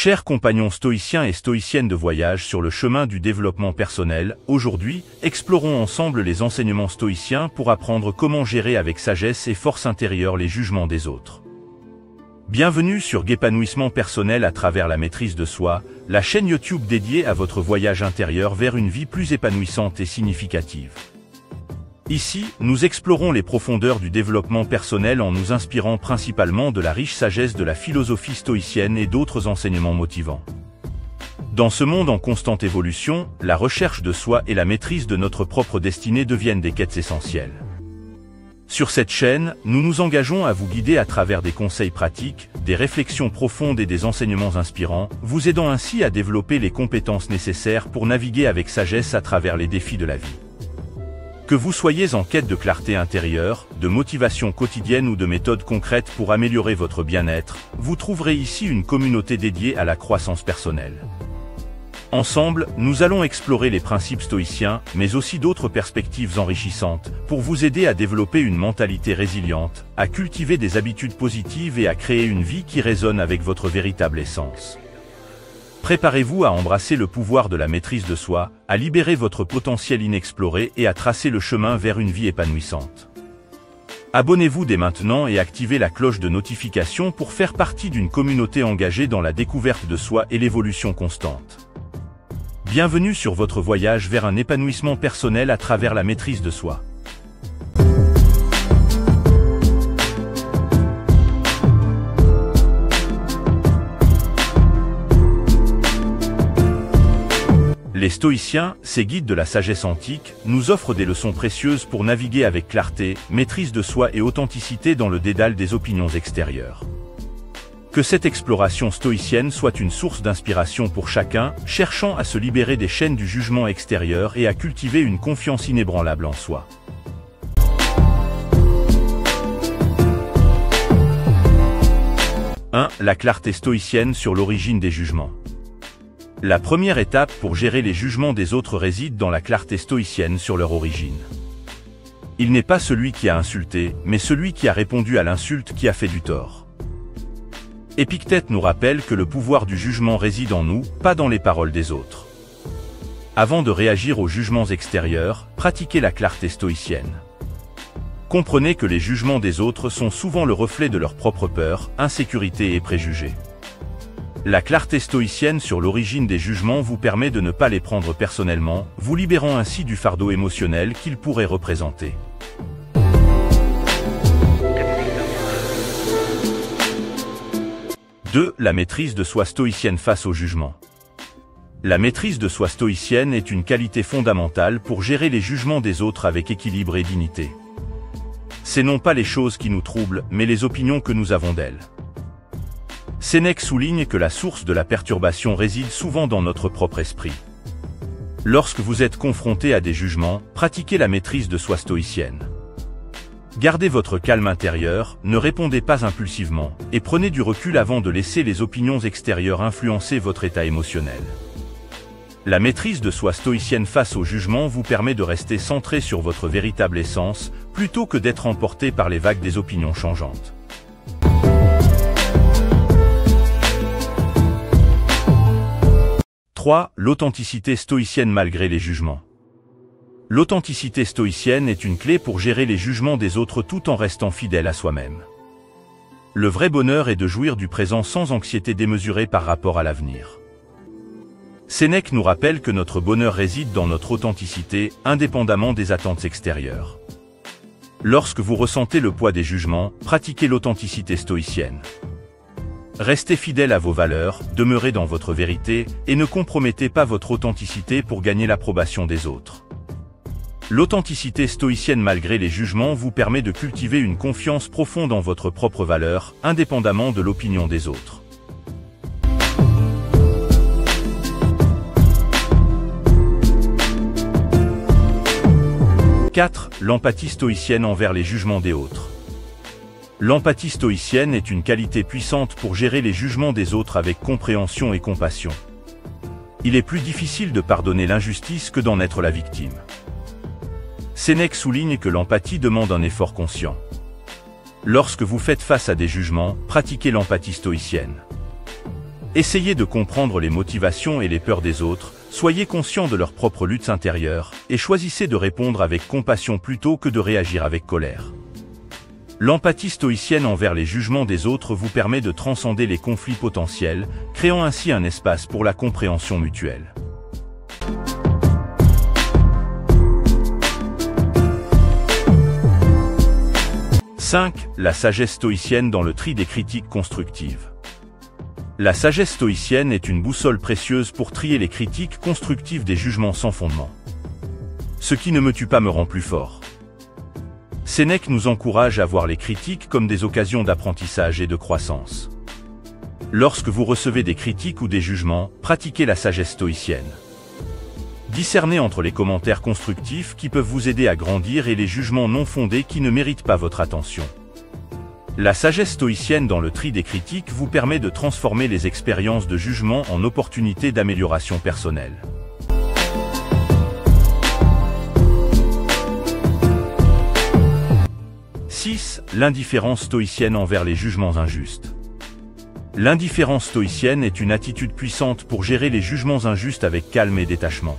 Chers compagnons stoïciens et stoïciennes de voyage sur le chemin du développement personnel, aujourd'hui, explorons ensemble les enseignements stoïciens pour apprendre comment gérer avec sagesse et force intérieure les jugements des autres. Bienvenue sur Épanouissement personnel à travers la maîtrise de soi, la chaîne YouTube dédiée à votre voyage intérieur vers une vie plus épanouissante et significative. Ici, nous explorons les profondeurs du développement personnel en nous inspirant principalement de la riche sagesse de la philosophie stoïcienne et d'autres enseignements motivants. Dans ce monde en constante évolution, la recherche de soi et la maîtrise de notre propre destinée deviennent des quêtes essentielles. Sur cette chaîne, nous nous engageons à vous guider à travers des conseils pratiques, des réflexions profondes et des enseignements inspirants, vous aidant ainsi à développer les compétences nécessaires pour naviguer avec sagesse à travers les défis de la vie. Que vous soyez en quête de clarté intérieure, de motivation quotidienne ou de méthodes concrètes pour améliorer votre bien-être, vous trouverez ici une communauté dédiée à la croissance personnelle. Ensemble, nous allons explorer les principes stoïciens, mais aussi d'autres perspectives enrichissantes, pour vous aider à développer une mentalité résiliente, à cultiver des habitudes positives et à créer une vie qui résonne avec votre véritable essence. Préparez-vous à embrasser le pouvoir de la maîtrise de soi, à libérer votre potentiel inexploré et à tracer le chemin vers une vie épanouissante. Abonnez-vous dès maintenant et activez la cloche de notification pour faire partie d'une communauté engagée dans la découverte de soi et l'évolution constante. Bienvenue sur votre voyage vers un épanouissement personnel à travers la maîtrise de soi. Les stoïciens, ces guides de la sagesse antique, nous offrent des leçons précieuses pour naviguer avec clarté, maîtrise de soi et authenticité dans le dédale des opinions extérieures. Que cette exploration stoïcienne soit une source d'inspiration pour chacun, cherchant à se libérer des chaînes du jugement extérieur et à cultiver une confiance inébranlable en soi. La clarté stoïcienne sur l'origine des jugements. La première étape pour gérer les jugements des autres réside dans la clarté stoïcienne sur leur origine. Il n'est pas celui qui a insulté, mais celui qui a répondu à l'insulte qui a fait du tort. Épictète nous rappelle que le pouvoir du jugement réside en nous, pas dans les paroles des autres. Avant de réagir aux jugements extérieurs, pratiquez la clarté stoïcienne. Comprenez que les jugements des autres sont souvent le reflet de leur propre peur, insécurité et préjugés. La clarté stoïcienne sur l'origine des jugements vous permet de ne pas les prendre personnellement, vous libérant ainsi du fardeau émotionnel qu'ils pourraient représenter. La maîtrise de soi stoïcienne face au jugement. La maîtrise de soi stoïcienne est une qualité fondamentale pour gérer les jugements des autres avec équilibre et dignité. C'est non pas les choses qui nous troublent, mais les opinions que nous avons d'elles. Sénèque souligne que la source de la perturbation réside souvent dans notre propre esprit. Lorsque vous êtes confronté à des jugements, pratiquez la maîtrise de soi stoïcienne. Gardez votre calme intérieur, ne répondez pas impulsivement, et prenez du recul avant de laisser les opinions extérieures influencer votre état émotionnel. La maîtrise de soi stoïcienne face au jugement vous permet de rester centré sur votre véritable essence, plutôt que d'être emporté par les vagues des opinions changeantes. L'authenticité stoïcienne malgré les jugements. L'authenticité stoïcienne est une clé pour gérer les jugements des autres tout en restant fidèle à soi-même. Le vrai bonheur est de jouir du présent sans anxiété démesurée par rapport à l'avenir. Sénèque nous rappelle que notre bonheur réside dans notre authenticité, indépendamment des attentes extérieures. Lorsque vous ressentez le poids des jugements, pratiquez l'authenticité stoïcienne. Restez fidèle à vos valeurs, demeurez dans votre vérité, et ne compromettez pas votre authenticité pour gagner l'approbation des autres. L'authenticité stoïcienne malgré les jugements vous permet de cultiver une confiance profonde en votre propre valeur, indépendamment de l'opinion des autres. L'empathie stoïcienne envers les jugements des autres. L'empathie stoïcienne est une qualité puissante pour gérer les jugements des autres avec compréhension et compassion. Il est plus difficile de pardonner l'injustice que d'en être la victime. Sénèque souligne que l'empathie demande un effort conscient. Lorsque vous faites face à des jugements, pratiquez l'empathie stoïcienne. Essayez de comprendre les motivations et les peurs des autres, soyez conscient de leurs propres luttes intérieures, et choisissez de répondre avec compassion plutôt que de réagir avec colère. L'empathie stoïcienne envers les jugements des autres vous permet de transcender les conflits potentiels, créant ainsi un espace pour la compréhension mutuelle. « 5. La sagesse stoïcienne dans le tri des critiques constructives. La sagesse stoïcienne est une boussole précieuse pour trier les critiques constructives des jugements sans fondement. Ce qui ne me tue pas me rend plus fort. Sénèque nous encourage à voir les critiques comme des occasions d'apprentissage et de croissance. Lorsque vous recevez des critiques ou des jugements, pratiquez la sagesse stoïcienne. Discernez entre les commentaires constructifs qui peuvent vous aider à grandir et les jugements non fondés qui ne méritent pas votre attention. La sagesse stoïcienne dans le tri des critiques vous permet de transformer les expériences de jugement en opportunités d'amélioration personnelle. « 6. L'indifférence stoïcienne envers les jugements injustes. L'indifférence stoïcienne est une attitude puissante pour gérer les jugements injustes avec calme et détachement.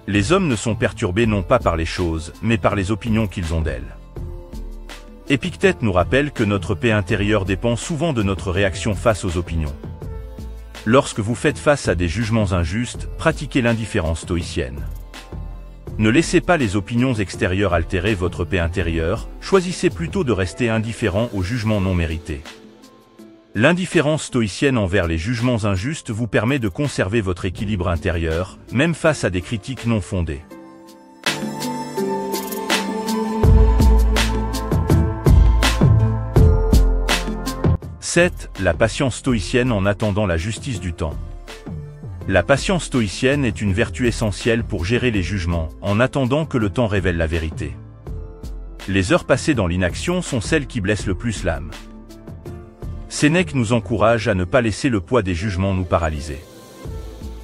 Les hommes ne sont perturbés non pas par les choses, mais par les opinions qu'ils ont d'elles. Épictète nous rappelle que notre paix intérieure dépend souvent de notre réaction face aux opinions. Lorsque vous faites face à des jugements injustes, pratiquez l'indifférence stoïcienne. Ne laissez pas les opinions extérieures altérer votre paix intérieure, choisissez plutôt de rester indifférent aux jugements non mérités. L'indifférence stoïcienne envers les jugements injustes vous permet de conserver votre équilibre intérieur, même face à des critiques non fondées. « 7. La patience stoïcienne en attendant la justice du temps. La patience stoïcienne est une vertu essentielle pour gérer les jugements, en attendant que le temps révèle la vérité. Les heures passées dans l'inaction sont celles qui blessent le plus l'âme. Sénèque nous encourage à ne pas laisser le poids des jugements nous paralyser.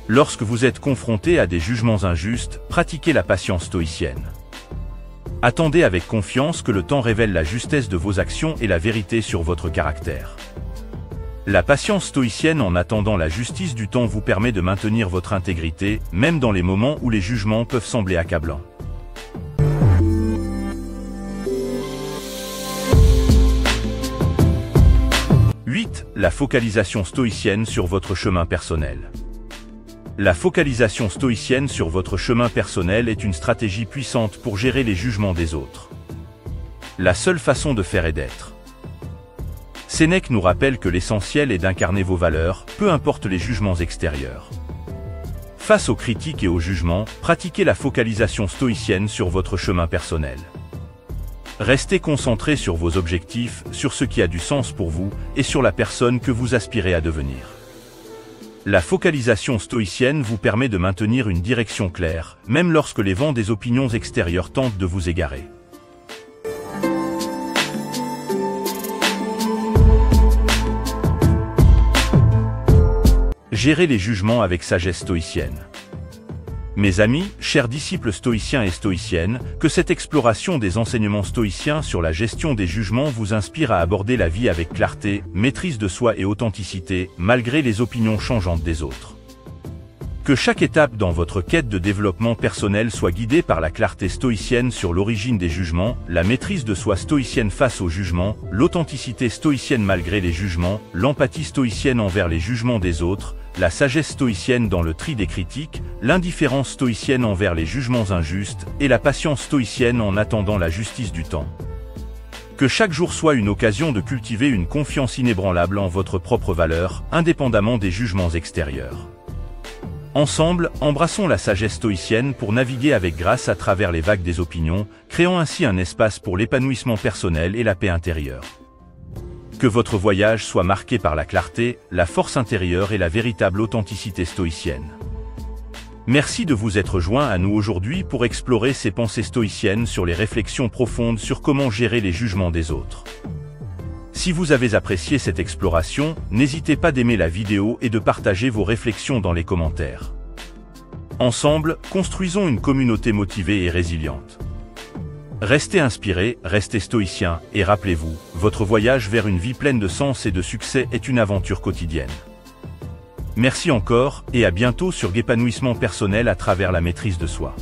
Lorsque vous êtes confronté à des jugements injustes, pratiquez la patience stoïcienne. Attendez avec confiance que le temps révèle la justesse de vos actions et la vérité sur votre caractère. La patience stoïcienne en attendant la justice du temps vous permet de maintenir votre intégrité, même dans les moments où les jugements peuvent sembler accablants. « 8. La focalisation stoïcienne sur votre chemin personnel. La focalisation stoïcienne sur votre chemin personnel est une stratégie puissante pour gérer les jugements des autres. La seule façon de faire est d'être. Sénèque nous rappelle que l'essentiel est d'incarner vos valeurs, peu importe les jugements extérieurs. Face aux critiques et aux jugements, pratiquez la focalisation stoïcienne sur votre chemin personnel. Restez concentré sur vos objectifs, sur ce qui a du sens pour vous, et sur la personne que vous aspirez à devenir. La focalisation stoïcienne vous permet de maintenir une direction claire, même lorsque les vents des opinions extérieures tentent de vous égarer. Gérez les jugements avec sagesse stoïcienne. Mes amis, chers disciples stoïciens et stoïciennes, que cette exploration des enseignements stoïciens sur la gestion des jugements vous inspire à aborder la vie avec clarté, maîtrise de soi et authenticité, malgré les opinions changeantes des autres. Que chaque étape dans votre quête de développement personnel soit guidée par la clarté stoïcienne sur l'origine des jugements, la maîtrise de soi stoïcienne face aux jugements, l'authenticité stoïcienne malgré les jugements, l'empathie stoïcienne envers les jugements des autres, la sagesse stoïcienne dans le tri des critiques, l'indifférence stoïcienne envers les jugements injustes, et la patience stoïcienne en attendant la justice du temps. Que chaque jour soit une occasion de cultiver une confiance inébranlable en votre propre valeur, indépendamment des jugements extérieurs. Ensemble, embrassons la sagesse stoïcienne pour naviguer avec grâce à travers les vagues des opinions, créant ainsi un espace pour l'épanouissement personnel et la paix intérieure. Que votre voyage soit marqué par la clarté, la force intérieure et la véritable authenticité stoïcienne. Merci de vous être joints à nous aujourd'hui pour explorer ces pensées stoïciennes sur les réflexions profondes sur comment gérer les jugements des autres. Si vous avez apprécié cette exploration, n'hésitez pas d'aimer la vidéo et de partager vos réflexions dans les commentaires. Ensemble, construisons une communauté motivée et résiliente. Restez inspirés, restez stoïciens, et rappelez-vous, votre voyage vers une vie pleine de sens et de succès est une aventure quotidienne. Merci encore, et à bientôt sur Épanouissement personnel à travers la maîtrise de soi.